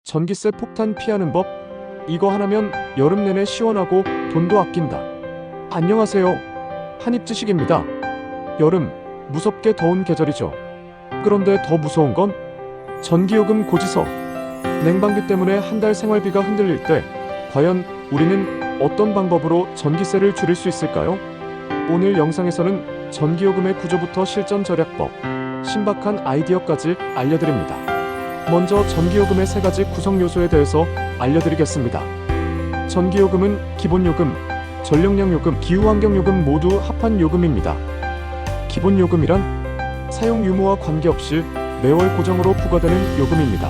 전기세 폭탄 피하는 법. 이거 하나면 여름 내내 시원하고 돈도 아낀다. 안녕하세요. 한입지식입니다. 여름, 무섭게 더운 계절이죠. 그런데 더 무서운 건 전기요금 고지서. 냉방비 때문에 한 달 생활비가 흔들릴 때 과연 우리는 어떤 방법으로 전기세를 줄일 수 있을까요? 오늘 영상에서는 전기요금의 구조부터 실전 절약법, 신박한 아이디어까지 알려드립니다. 먼저 전기요금의 세 가지 구성 요소에 대해서 알려드리겠습니다. 전기요금은 기본요금, 전력량요금, 기후환경요금 모두 합한 요금입니다. 기본요금이란 사용 유무와 관계없이 매월 고정으로 부과되는 요금입니다.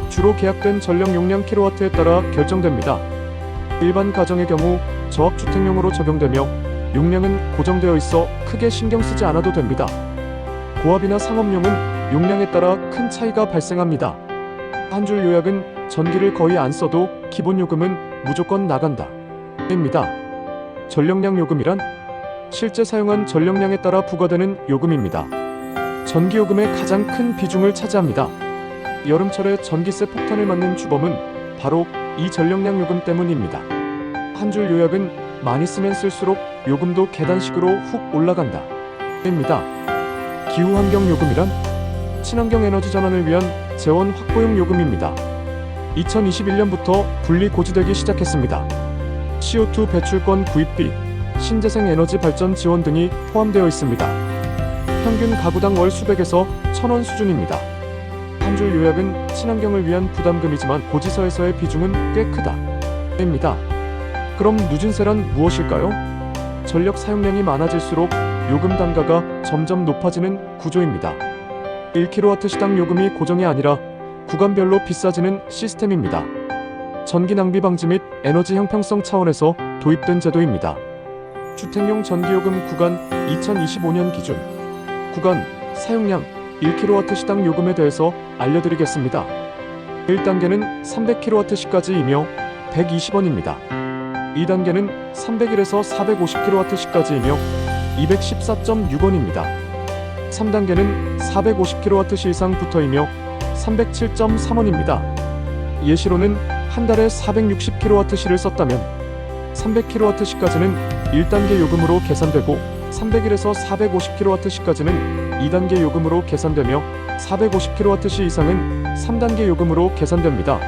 주로 계약된 전력 용량 킬로와트에 따라 결정됩니다. 일반 가정의 경우 저압주택용으로 적용되며 용량은 고정되어 있어 크게 신경 쓰지 않아도 됩니다. 고압이나 상업용은 용량에 따라 큰 차이가 발생합니다. 한 줄 요약은 전기를 거의 안 써도 기본 요금은 무조건 나간다 입니다. 전력량 요금이란 실제 사용한 전력량에 따라 부과되는 요금입니다. 전기요금의 가장 큰 비중을 차지합니다. 여름철에 전기세 폭탄을 맞는 주범은 바로 이 전력량 요금 때문입니다. 한 줄 요약은 많이 쓰면 쓸수록 요금도 계단식으로 훅 올라간다 입니다. 기후환경 요금이란 친환경 에너지 전환을 위한 재원 확보용 요금입니다. 2021년부터 분리 고지되기 시작했습니다. CO2 배출권 구입비, 신재생 에너지 발전 지원 등이 포함되어 있습니다. 평균 가구당 월 수백에서 1,000원 수준입니다. 한 줄 요약은 친환경을 위한 부담금이지만 고지서에서의 비중은 꽤 크다 입니다. 그럼 누진세란 무엇일까요? 전력 사용량이 많아질수록 요금 단가가 점점 높아지는 구조입니다. 1kW 시당 요금이 고정이 아니라 구간별로 비싸지는 시스템입니다. 전기 낭비 방지 및 에너지 형평성 차원에서 도입된 제도입니다. 주택용 전기요금 구간 2025년 기준 구간 사용량 1kW 시당 요금에 대해서 알려드리겠습니다. 1단계는 300kW시까지이며 120원입니다. 2단계는 301에서 450kW시까지이며 214.6원입니다. 3단계는 450kW 이상 붙어이며 307.3원입니다. 예시로는 한 달에 460kW시를 썼다면 300kW시까지는 1단계 요금으로 계산되고 301에서 450kW시까지는 2단계 요금으로 계산되며 450kW 이상은 3단계 요금으로 계산됩니다.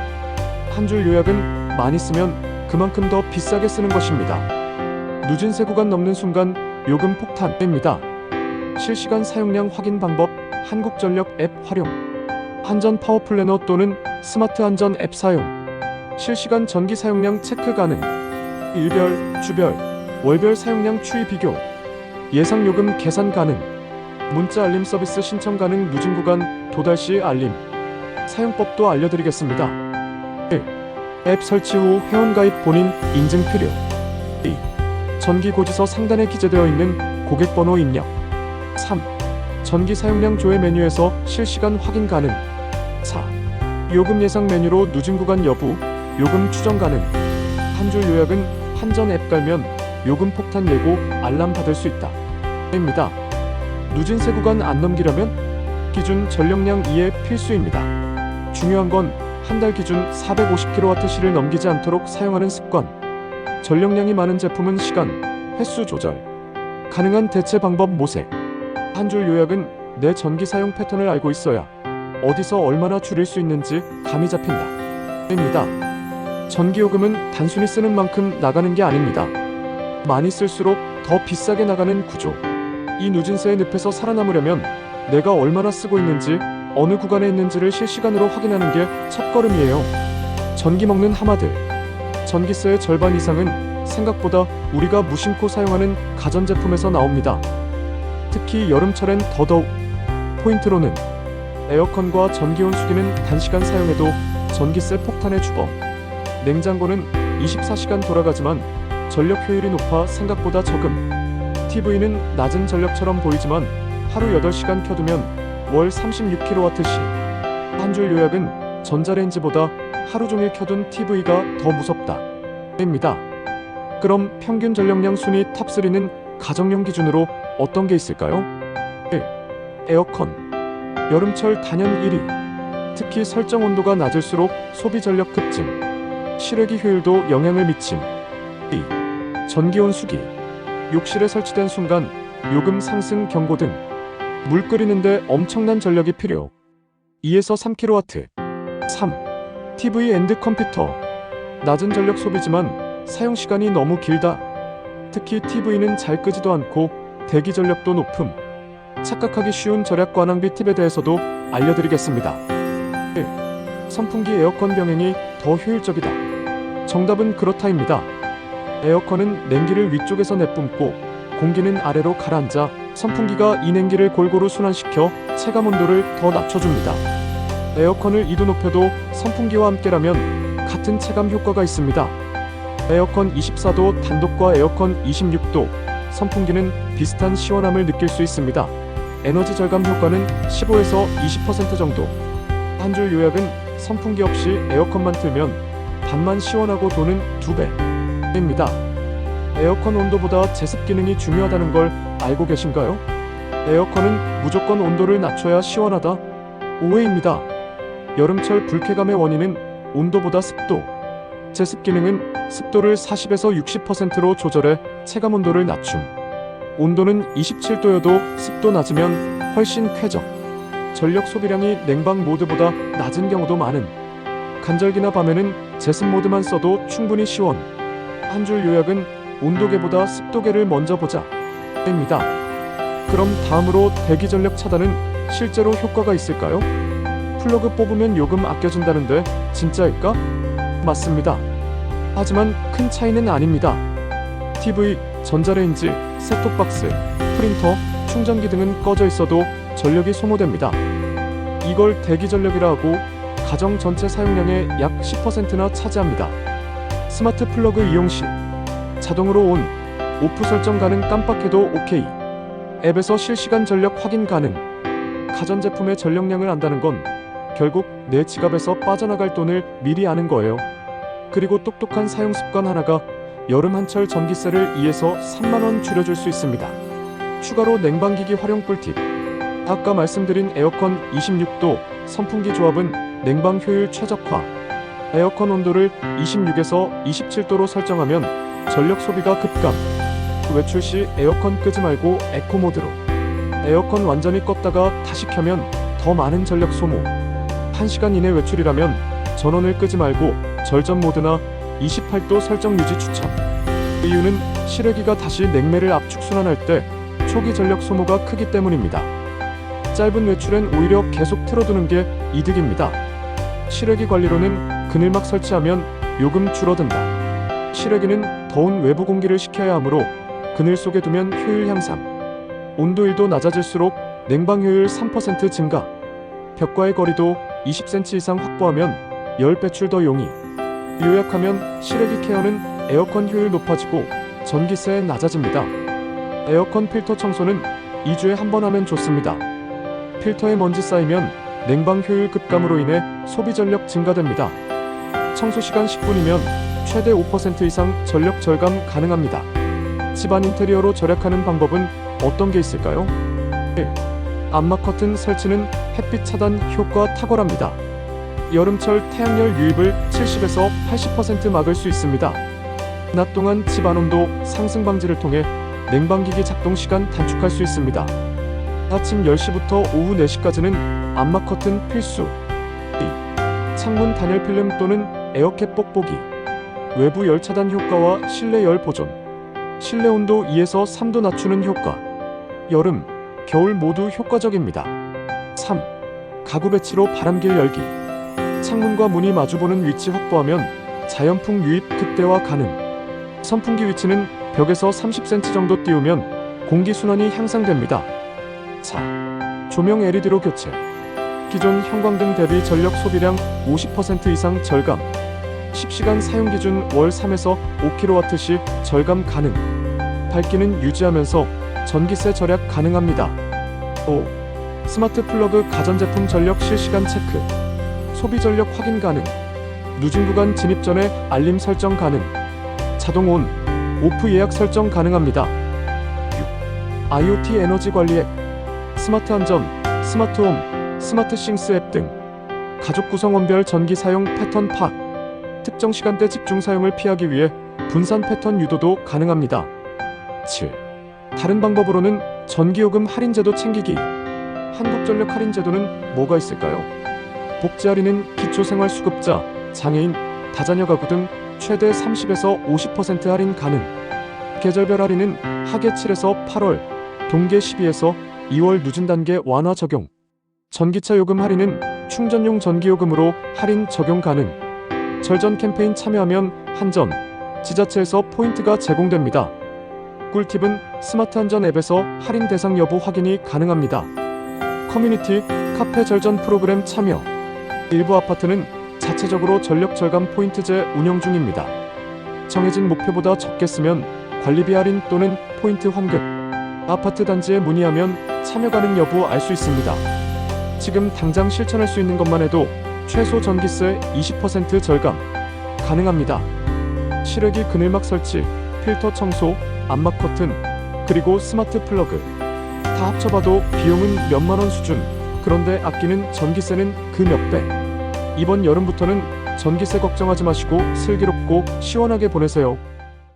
한 줄 요약은 많이 쓰면 그만큼 더 비싸게 쓰는 것입니다. 누진세 구간 넘는 순간 요금 폭탄입니다. 실시간 사용량 확인 방법, 한국전력 앱 활용, 한전 파워플래너 또는 스마트 한전 앱 사용, 실시간 전기 사용량 체크 가능, 일별, 주별, 월별 사용량 추이 비교, 예상 요금 계산 가능, 문자 알림 서비스 신청 가능. 누진 구간 도달 시 알림, 사용법도 알려드리겠습니다. 1. 앱 설치 후 회원가입 본인 인증 필요. 2. 전기 고지서 상단에 기재되어 있는 고객번호 입력. 3. 전기 사용량 조회 메뉴에서 실시간 확인 가능. 4. 요금 예상 메뉴로 누진 구간 여부, 요금 추정 가능. 한 줄 요약은 한전 앱 깔면 요금 폭탄 예고 알람 받을 수 있다 입니다. 누진세 구간 안 넘기려면 기준 전력량 이해 필수입니다. 중요한 건 한 달 기준 450kW시를 넘기지 않도록 사용하는 습관. 전력량이 많은 제품은 시간, 횟수 조절, 가능한 대체 방법 모색. 한 줄 요약은 내 전기 사용 패턴을 알고 있어야 어디서 얼마나 줄일 수 있는지 감이 잡힌다 입니다. 전기요금은 단순히 쓰는 만큼 나가는 게 아닙니다. 많이 쓸수록 더 비싸게 나가는 구조. 이 누진세의 늪에서 살아남으려면 내가 얼마나 쓰고 있는지, 어느 구간에 있는지를 실시간으로 확인하는 게 첫걸음이에요. 전기 먹는 하마들. 전기세의 절반 이상은 생각보다 우리가 무심코 사용하는 가전제품에서 나옵니다. 특히 여름철엔 더더욱. 포인트로는 에어컨과 전기온수기는 단시간 사용해도 전기세 폭탄의 주범. 냉장고는 24시간 돌아가지만 전력 효율이 높아 생각보다 적음. TV는 낮은 전력처럼 보이지만 하루 8시간 켜두면 월 36kW시. 한 줄 요약은 전자레인지보다 하루 종일 켜둔 TV가 더 무섭다 입니다. 그럼 평균 전력량 순위 탑3는 가정용 기준으로 어떤 게 있을까요? 1. 에어컨. 여름철 단연 1위. 특히 설정 온도가 낮을수록 소비 전력 급증, 실외기 효율도 영향을 미침. 2. 전기온 수기. 욕실에 설치된 순간 요금 상승 경고 등 물 끓이는데 엄청난 전력이 필요. 2에서 3kW. 3. TV 앤드 컴퓨터. 낮은 전력 소비지만 사용 시간이 너무 길다. 특히 TV는 잘 끄지도 않고 대기 전력도 높음. 착각하기 쉬운 절약 관항비 팁에 대해서도 알려드리겠습니다. 1. 선풍기 에어컨 병행이 더 효율적이다. 정답은 그렇다입니다. 에어컨은 냉기를 위쪽에서 내뿜고 공기는 아래로 가라앉아 선풍기가 이 냉기를 골고루 순환시켜 체감 온도를 더 낮춰줍니다. 에어컨을 2도 높여도 선풍기와 함께라면 같은 체감 효과가 있습니다. 에어컨 24도 단독과 에어컨 26도 선풍기는 비슷한 시원함을 느낄 수 있습니다. 에너지 절감 효과는 15에서 20% 정도. 한 줄 요약은 선풍기 없이 에어컨만 틀면 반만 시원하고 돈은 2배입니다. 에어컨 온도보다 제습 기능이 중요하다는 걸 알고 계신가요? 에어컨은 무조건 온도를 낮춰야 시원하다? 오해입니다. 여름철 불쾌감의 원인은 온도보다 습도. 제습 기능은 습도를 40에서 60%로 조절해 체감 온도를 낮춤. 온도는 27도여도 습도 낮으면 훨씬 쾌적. 전력 소비량이 냉방 모드보다 낮은 경우도 많은. 간절기나 밤에는 제습 모드만 써도 충분히 시원. 한 줄 요약은 온도계보다 습도계를 먼저 보자 입니다. 그럼 다음으로 대기 전력 차단은 실제로 효과가 있을까요? 플러그 뽑으면 요금 아껴준다는데 진짜일까? 맞습니다. 하지만 큰 차이는 아닙니다. TV, 전자레인지, 셋톱박스, 프린터, 충전기 등은 꺼져 있어도 전력이 소모됩니다. 이걸 대기 전력이라 하고 가정 전체 사용량의 약 10%나 차지합니다. 스마트 플러그 이용 시 자동으로 온, 오프 설정 가능. 깜빡해도 OK. 앱에서 실시간 전력 확인 가능. 가전제품의 전력량을 안다는 건 결국 내 지갑에서 빠져나갈 돈을 미리 아는 거예요. 그리고 똑똑한 사용 습관 하나가 여름 한철 전기세를 2에서 3만원 줄여줄 수 있습니다. 추가로 냉방기기 활용 꿀팁. 아까 말씀드린 에어컨 26도 선풍기 조합은 냉방 효율 최적화. 에어컨 온도를 26에서 27도로 설정하면 전력 소비가 급감. 외출 시 에어컨 끄지 말고 에코 모드로. 에어컨 완전히 껐다가 다시 켜면 더 많은 전력 소모. 1시간 이내 외출이라면 전원을 끄지 말고 절전 모드나 28도 설정 유지 추천. 이유는 실외기가 다시 냉매를 압축 순환할 때 초기 전력 소모가 크기 때문입니다. 짧은 외출엔 오히려 계속 틀어두는 게 이득입니다. 실외기 관리로는 그늘막 설치하면 요금 줄어든다. 실외기는 더운 외부 공기를 식혀야 하므로 그늘 속에 두면 효율 향상. 온도 1도 낮아질수록 냉방 효율 3% 증가. 벽과의 거리도 20cm 이상 확보하면 열 배출 더 용이. 요약하면 실외기 케어는 에어컨 효율 높아지고 전기세 낮아집니다. 에어컨 필터 청소는 2주에 한 번 하면 좋습니다. 필터에 먼지 쌓이면 냉방 효율 급감으로 인해 소비 전력 증가됩니다. 청소 시간 10분이면 최대 5% 이상 전력 절감 가능합니다. 집안 인테리어로 절약하는 방법은 어떤 게 있을까요? 1. 암막 커튼 설치는 햇빛 차단 효과 탁월합니다. 여름철 태양열 유입을 70에서 80% 막을 수 있습니다. 낮 동안 집안 온도 상승 방지를 통해 냉방기기 작동 시간 단축할 수 있습니다. 아침 10시부터 오후 4시까지는 암막 커튼 필수. 2. 창문 단열 필름 또는 에어캡 뽁뽁이. 외부 열 차단 효과와 실내 열 보존. 실내 온도 2에서 3도 낮추는 효과. 여름, 겨울 모두 효과적입니다. 3. 가구 배치로 바람길 열기. 창문과 문이 마주보는 위치 확보하면 자연풍 유입 극대화 가능. 선풍기 위치는 벽에서 30cm 정도 띄우면 공기순환이 향상됩니다. 4. 조명 LED로 교체. 기존 형광등 대비 전력 소비량 50% 이상 절감. 10시간 사용 기준 월 3에서 5kW시 절감 가능. 밝기는 유지하면서 전기세 절약 가능합니다. 5. 스마트 플러그 가전제품 전력 실시간 체크. 소비 전력 확인 가능. 누진 구간 진입 전에 알림 설정 가능. 자동 온, 오프 예약 설정 가능합니다. 6. IoT 에너지 관리 앱. 스마트 안전, 스마트 홈, 스마트 싱스 앱 등 가족 구성원별 전기 사용 패턴 파악. 특정 시간대 집중 사용을 피하기 위해 분산 패턴 유도도 가능합니다. 7. 다른 방법으로는 전기요금 할인제도 챙기기. 한국전력 할인제도는 뭐가 있을까요? 복지 할인은 기초생활수급자, 장애인, 다자녀 가구 등 최대 30에서 50% 할인 가능. 계절별 할인은 하계 7에서 8월, 동계 12에서 2월 누진 단계 완화 적용. 전기차 요금 할인은 충전용 전기요금으로 할인 적용 가능. 절전 캠페인 참여하면 한전, 지자체에서 포인트가 제공됩니다. 꿀팁은 스마트 한전 앱에서 할인 대상 여부 확인이 가능합니다. 커뮤니티, 카페 절전 프로그램 참여. 일부 아파트는 자체적으로 전력 절감 포인트제 운영 중입니다. 정해진 목표보다 적게 쓰면 관리비 할인 또는 포인트 환급. 아파트 단지에 문의하면 참여 가능 여부 알 수 있습니다. 지금 당장 실천할 수 있는 것만 해도 최소 전기세 20% 절감 가능합니다. 실외기 그늘막 설치, 필터 청소, 암막 커튼, 그리고 스마트 플러그. 다 합쳐봐도 비용은 몇만 원 수준. 그런데 아끼는 전기세는 그 몇 배. 이번 여름부터는 전기세 걱정하지 마시고 슬기롭고 시원하게 보내세요.